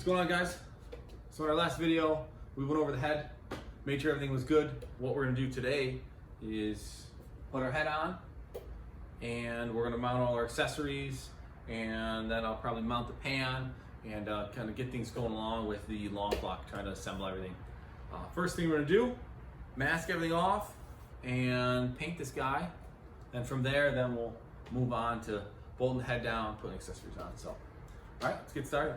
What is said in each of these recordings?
What's going on, guys? So in our last video, we went over the head, made sure everything was good. What we're gonna do today is put our head on, and we're gonna mount all our accessories, and then I'll probably mount the pan and kind of get things going along with the long block, trying to assemble everything. First thing we're gonna do, mask everything off and paint this guy. Then from there, then we'll move on to bolting the head down, putting accessories on. So, all right, let's get started.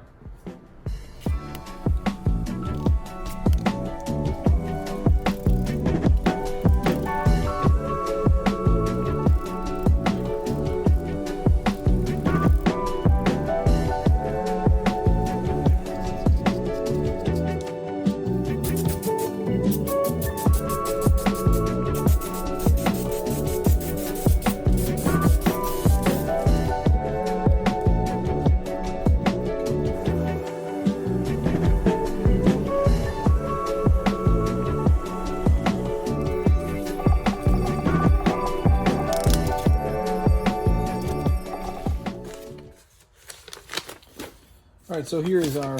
All right, so here is our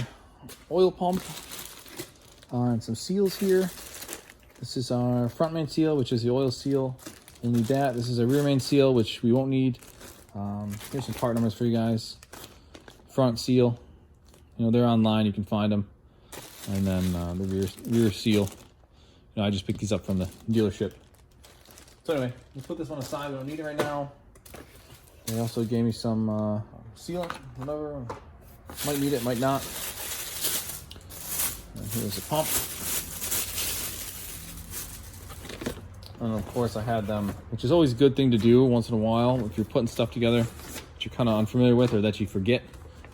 oil pump and some seals here. This is our front main seal, which is the oil seal. We'll need that. This is a rear main seal, which we won't need. Here's some part numbers for you guys. Front seal, you know, they're online, you can find them. And then the rear seal, you know, I just picked these up from the dealership. So anyway, let's put this one aside. We don't need it right now. They also gave me some sealant, whatever. Might need it, might not. And here's the pump. And of course I had them, which is always a good thing to do once in a while if you're putting stuff together that you're kind of unfamiliar with or that you forget,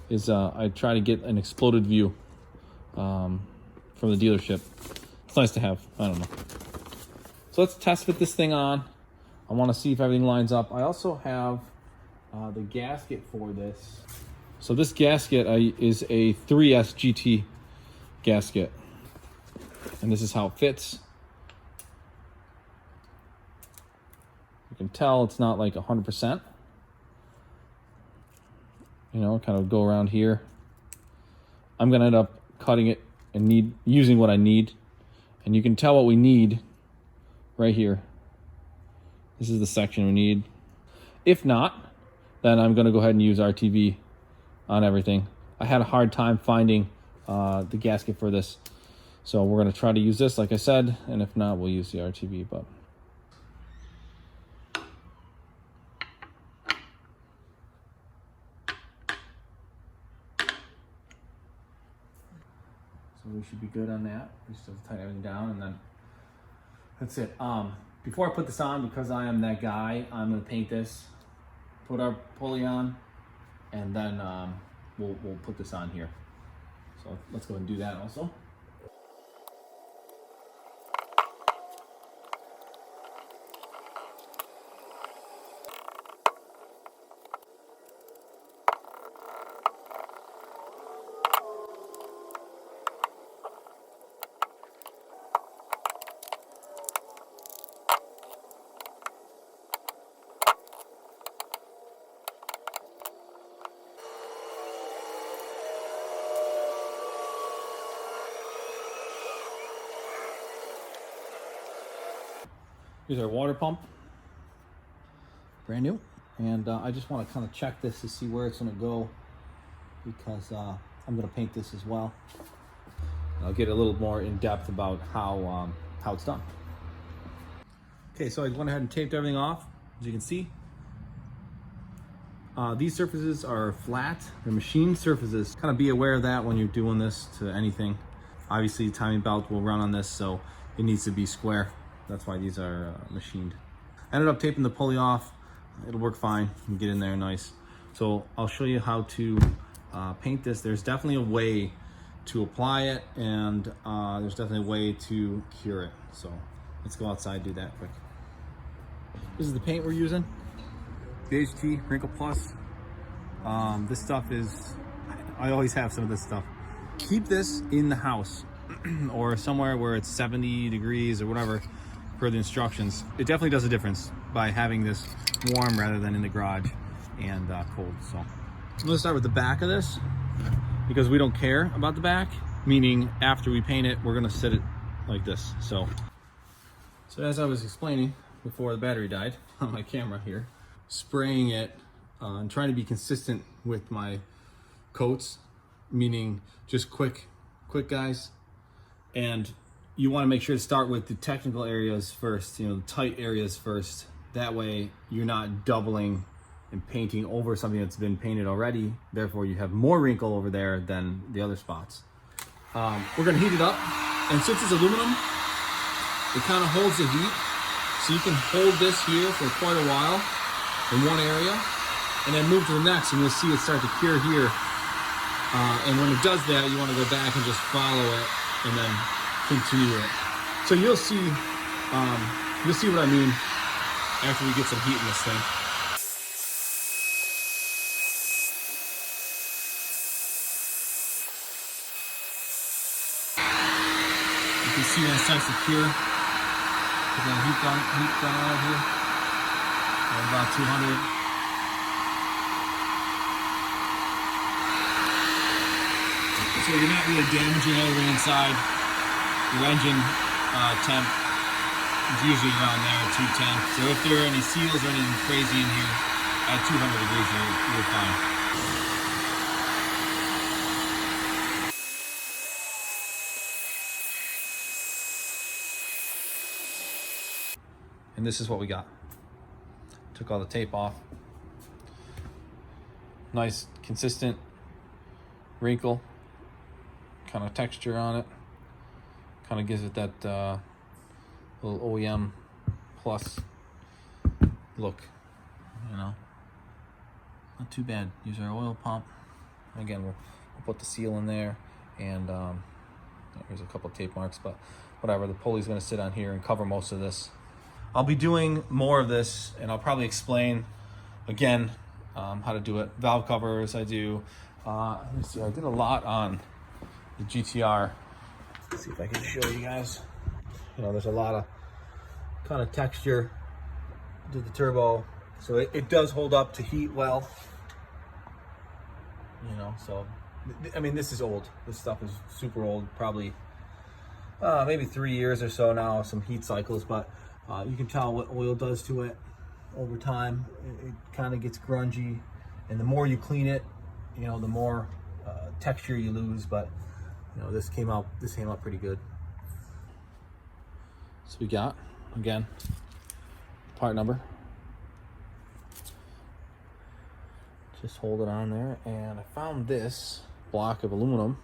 is I try to get an exploded view from the dealership. It's nice to have, I don't know. So let's test fit this thing on. I want to see if everything lines up. I also have the gasket for this. So this gasket is a 3S GT gasket, and this is how it fits. You can tell it's not like 100%. You know, kind of go around here. I'm gonna end up cutting it and using what I need, and you can tell what we need right here. This is the section we need. If not, then I'm gonna go ahead and use RTV on everything. I had a hard time finding the gasket for this, so we're going to try to use this, like I said, and if not, we'll use the RTV. But so we should be good on that. We just have to tighten everything down, and then that's it. Before I put this on, because I am that guy, I'm going to paint this, put our pulley on, and then we'll put this on here. So let's go ahead and do that also. Here's our water pump, brand new, and I just want to kind of check this to see where it's going to go, because I'm going to paint this as well. I'll get a little more in depth about how it's done. Okay, so I went ahead and taped everything off. As you can see, these surfaces are flat, they're machined surfaces. Kind of be aware of that when you're doing this to anything. Obviously, the timing belt will run on this, so it needs to be square. That's why these are machined. I ended up taping the pulley off. It'll work fine. You can get in there nice. So I'll show you how to paint this. There's definitely a way to apply it, and there's definitely a way to cure it. So let's go outside and do that quick. This is the paint we're using. BHT Wrinkle Plus. This stuff is, I always have some of this stuff. Keep this in the house or somewhere where it's 70 degrees or whatever per the instructions. It definitely does a difference by having this warm rather than in the garage and cold. So I'm gonna start with the back of this. because we don't care about the back, meaning after we paint it, we're gonna set it like this. So as I was explaining before the battery died on my camera here, spraying it and trying to be consistent with my coats, meaning just quick guys. And you want to make sure to start with the technical areas first, you know, the tight areas first. That way you're not doubling and painting over something that's been painted already. Therefore you have more wrinkle over there than the other spots. We're gonna heat it up, and since it's aluminum, it kind of holds the heat. So you can hold this here for quite a while in one area, and then move to the next, and you'll see it start to cure here. And when it does that, you want to go back and just follow it, and then continue it. So you'll see what I mean after we get some heat in this thing. You can see when it starts to cure. Put that heat gun on it here. About 200. So you're not really damaging anything inside. Your engine temp is usually around there at 210. So if there are any seals or anything crazy in here, at 200 degrees you're fine. And this is what we got. Took all the tape off. Nice, consistent wrinkle kind of texture on it. Kind of gives it that little OEM plus look, you know. Not too bad. Use our oil pump. Again, we'll put the seal in there, and here's a couple of tape marks, but whatever. The pulley's going to sit on here and cover most of this. I'll be doing more of this, and I'll probably explain again how to do it. Valve covers I do. Let me see, I did a lot on the GTR. Let's see if I can show you guys. You know, there's a lot of kind of texture to the turbo, so it does hold up to heat well. You know, so I mean, this is old. This stuff is super old, probably maybe 3 years or so now, some heat cycles, but you can tell what oil does to it over time. It kind of gets grungy, and the more you clean it, you know, the more texture you lose. But you know, this came out pretty good. So we got, again, part number. Just hold it on there, and I found this block of aluminum.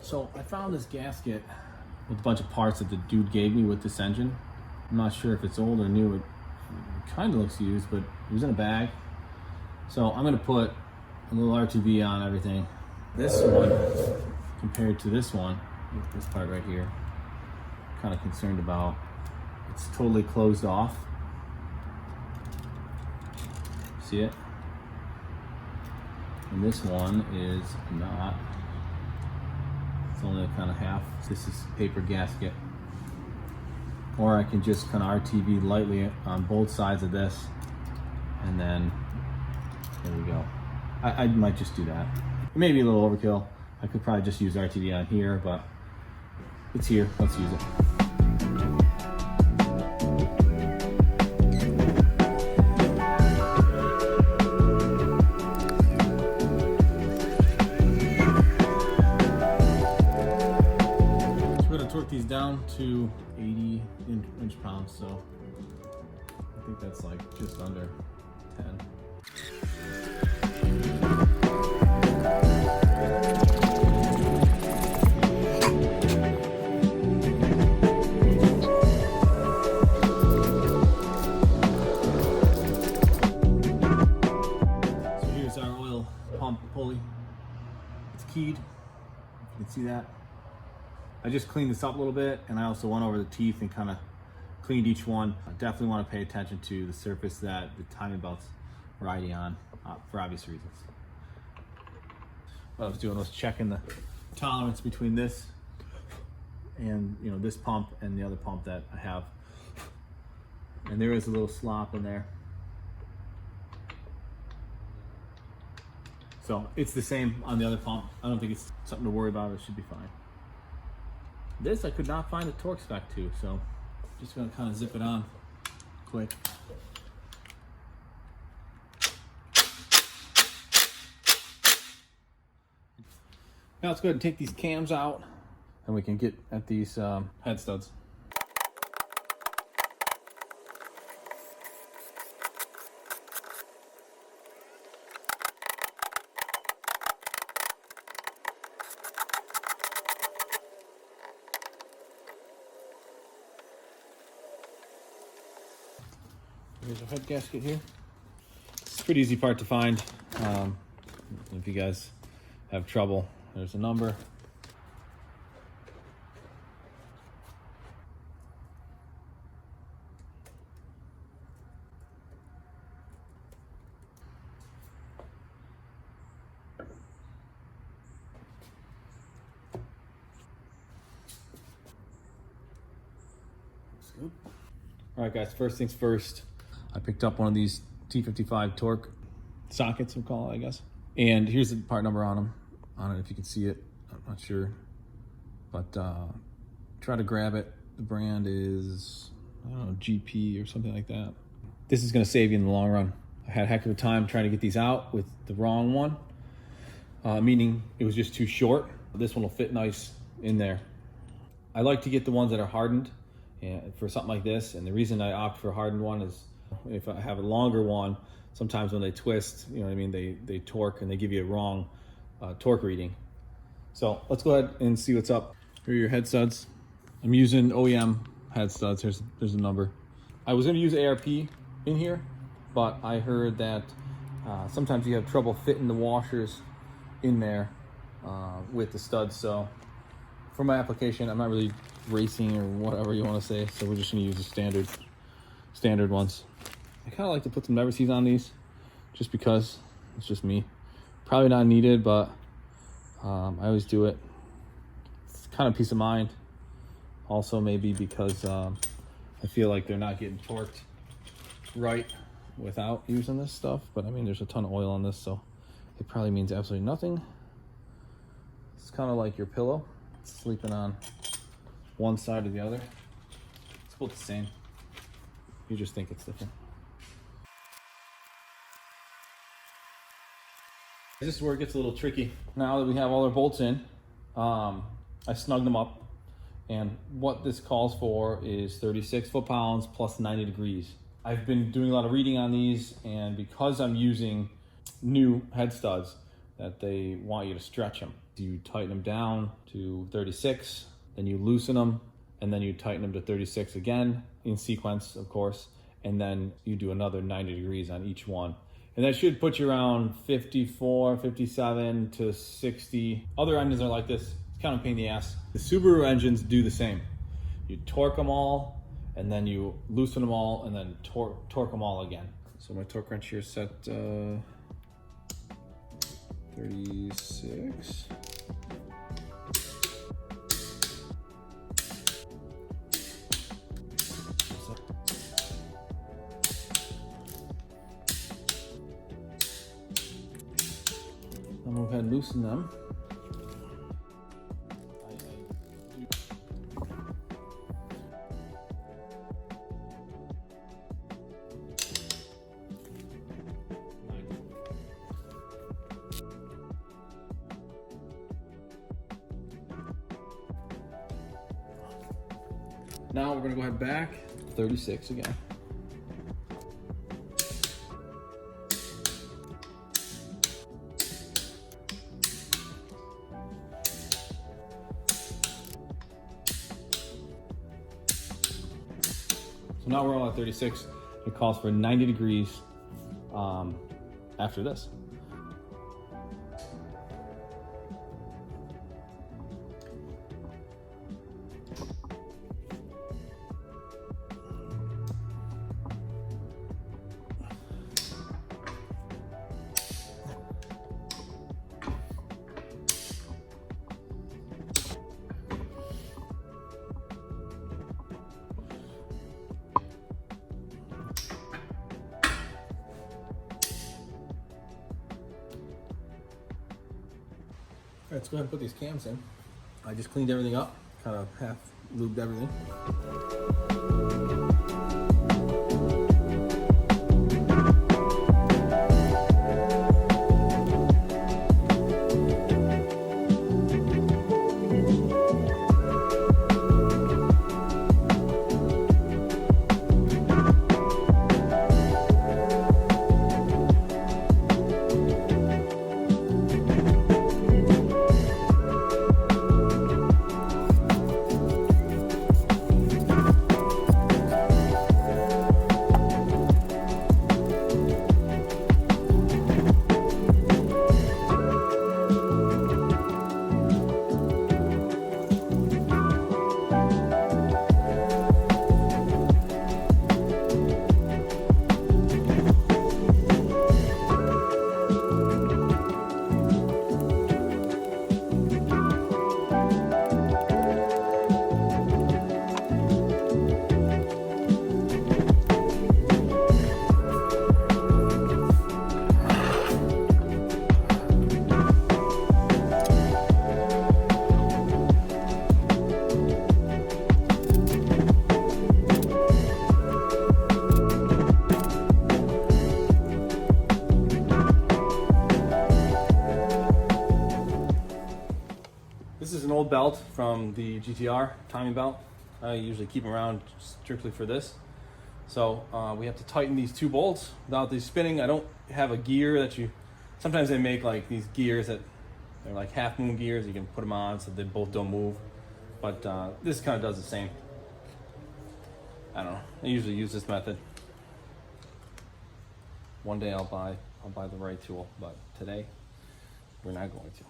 So I found this gasket with a bunch of parts that the dude gave me with this engine. I'm not sure if it's old or new. It kind of looks used, but it was in a bag. So I'm gonna put a little RTV on everything. This one, compared to this one, this part right here, I'm kind of concerned about. It's totally closed off. See it? And this one is not. It's only kind of half. This is paper gasket. Or I can just kind of RTV lightly on both sides of this, and then there we go. I might just do that. Maybe a little overkill. I could probably just use RTV on here, but it's here. Let's use it. These down to 80 inch-pounds, so I think that's like just under 10. So here's our oil pump pulley. It's keyed, you can see that. I just cleaned this up a little bit, and I also went over the teeth and kind of cleaned each one. I definitely want to pay attention to the surface that the timing belt's riding on, for obvious reasons. What I was doing was checking the tolerance between this and this pump and the other pump that I have. And there is a little slop in there. So it's the same on the other pump. I don't think it's something to worry about. It should be fine. This I could not find a torque spec to, so just gonna kind of zip it on quick. Now let's go ahead and take these cams out and we can get at these head studs. Here's a head gasket here. It's a pretty easy part to find. If you guys have trouble, there's a number. That's good. All right, guys, first things first. I picked up one of these T55 torque sockets, we'll call it, I guess. And here's the part number on them. On it, if you can see it, I'm not sure. But try to grab it. The brand is, I don't know, GP or something like that. This is gonna save you in the long run. I had a heck of a time trying to get these out with the wrong one, meaning it was just too short. This one will fit nice in there. I like to get the ones that are hardened for something like this. And the reason I opt for a hardened one is if I have a longer one, sometimes when they twist, you know what I mean, they torque and they give you a wrong torque reading. So let's go ahead and see what's up. Here are your head studs. I'm using OEM head studs. There's a number. I was gonna use ARP in here, but I heard that sometimes you have trouble fitting the washers in there with the studs. So for my application, I'm not really racing or whatever you want to say. So we're just gonna use the standard ones. I kind of like to put some never-sees on these just because it's just me. Probably not needed, but I always do it. It's kind of peace of mind. Also maybe because I feel like they're not getting torqued right without using this stuff. But I mean, there's a ton of oil on this, so it probably means absolutely nothing. It's kind of like your pillow. It's sleeping on one side or the other. It's both the same. You just think it's different. This is where it gets a little tricky. Now that we have all our bolts in, I snugged them up. And what this calls for is 36 foot-pounds plus 90 degrees. I've been doing a lot of reading on these, and because I'm using new head studs, that they want you to stretch them. You tighten them down to 36, then you loosen them, and then you tighten them to 36 again, in sequence, of course, and then you do another 90 degrees on each one. And that should put you around 54, 57 to 60. Other engines are like this. It's kind of a pain in the ass. The Subaru engines do the same. You torque them all, and then you loosen them all, and then torque them all again. So my torque wrench here is set 36. I'm gonna go ahead and loosen them. Now we're gonna go ahead back 36 again. So now we're all at 36. It calls for 90 degrees after this. Let's go ahead and put these cams in. I just cleaned everything up, kind of half lubed everything. This is an old belt from the GTR timing belt. I usually keep them around strictly for this. So we have to tighten these two bolts without these spinning. I don't have a gear that you, sometimes they make like these gears that they're like half moon gears. You can put them on so they both don't move. But this kind of does the same. I don't know, I usually use this method. One day I'll buy the right tool, but today we're not going to.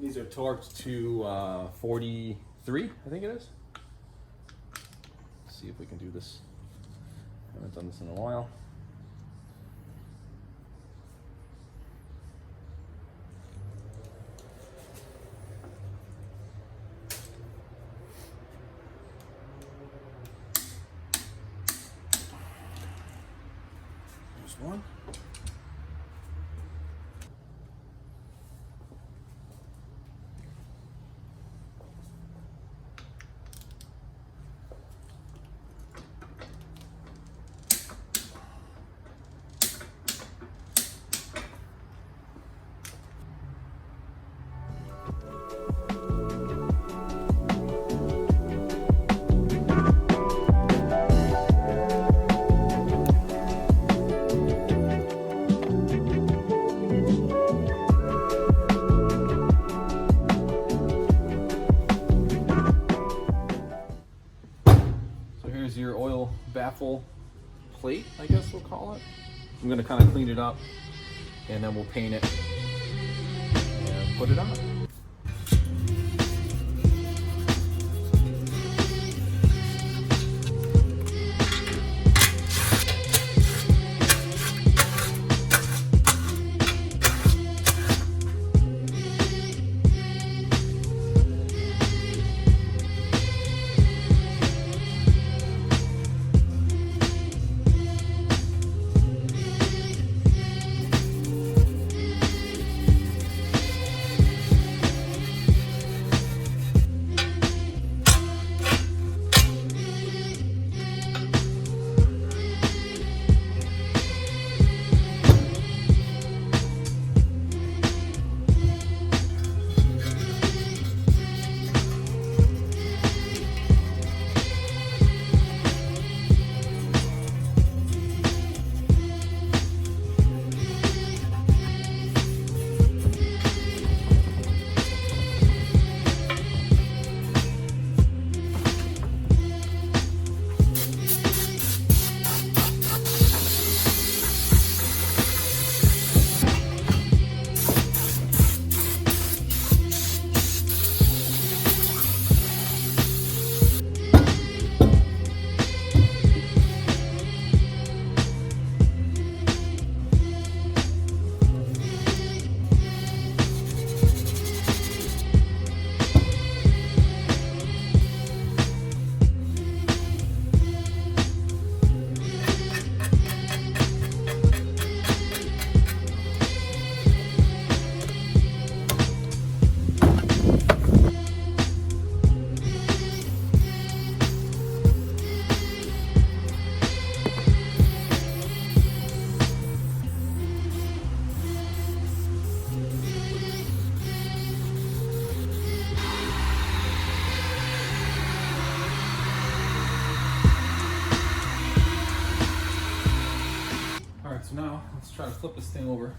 These are torqued to 43, I think it is. Let's see if we can do this. I haven't done this in a while. There's one. Your oil baffle plate, I guess we'll call it. I'm going to kind of clean it up and then we'll paint it and put it on. right, so now let's try to flip this thing over.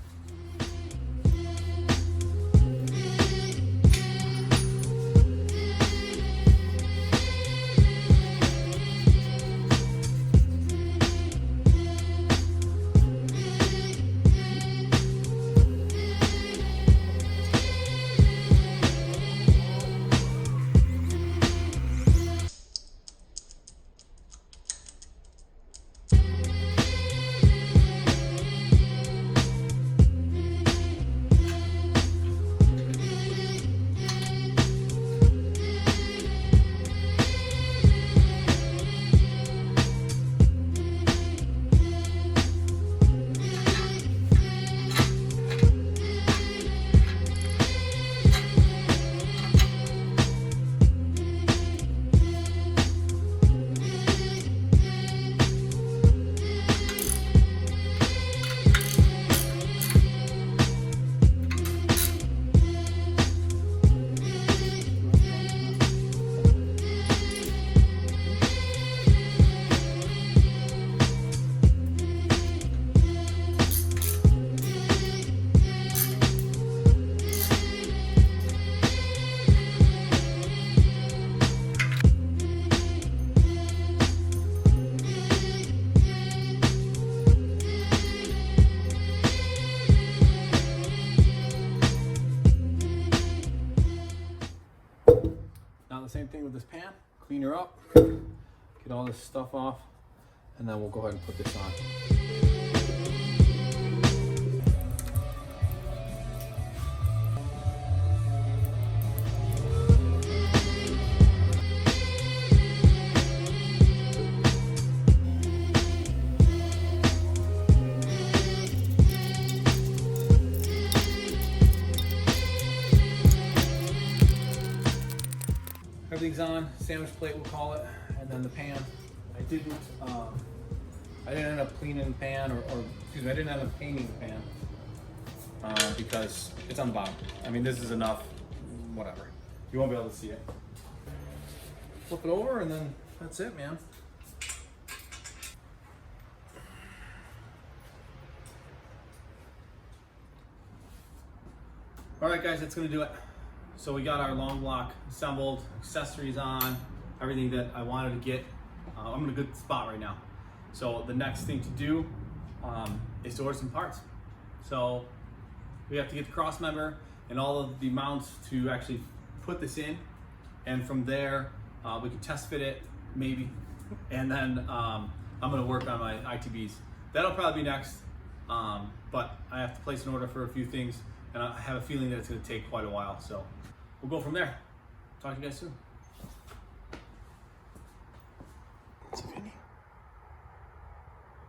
Now the same thing with this pan, clean her up, get all this stuff off, and then we'll go ahead and put this on. Everything's on, sandwich plate we'll call it, and then the pan. I didn't end up cleaning the pan, or excuse me, I didn't end up painting the pan because it's on the bottom. I mean, this is enough, whatever. You won't be able to see it. Flip it over and then that's it, man. All right, guys, that's gonna do it. So we got our long block assembled, accessories on, everything that I wanted to get. I'm in a good spot right now. So the next thing to do is to order some parts. So we have to get the cross member and all of the mounts to actually put this in. And from there, we can test fit it, maybe. And then I'm gonna work on my ITBs. That'll probably be next, but I have to place an order for a few things, and I have a feeling that it's gonna take quite a while. So we'll go from there. Talk to you guys soon.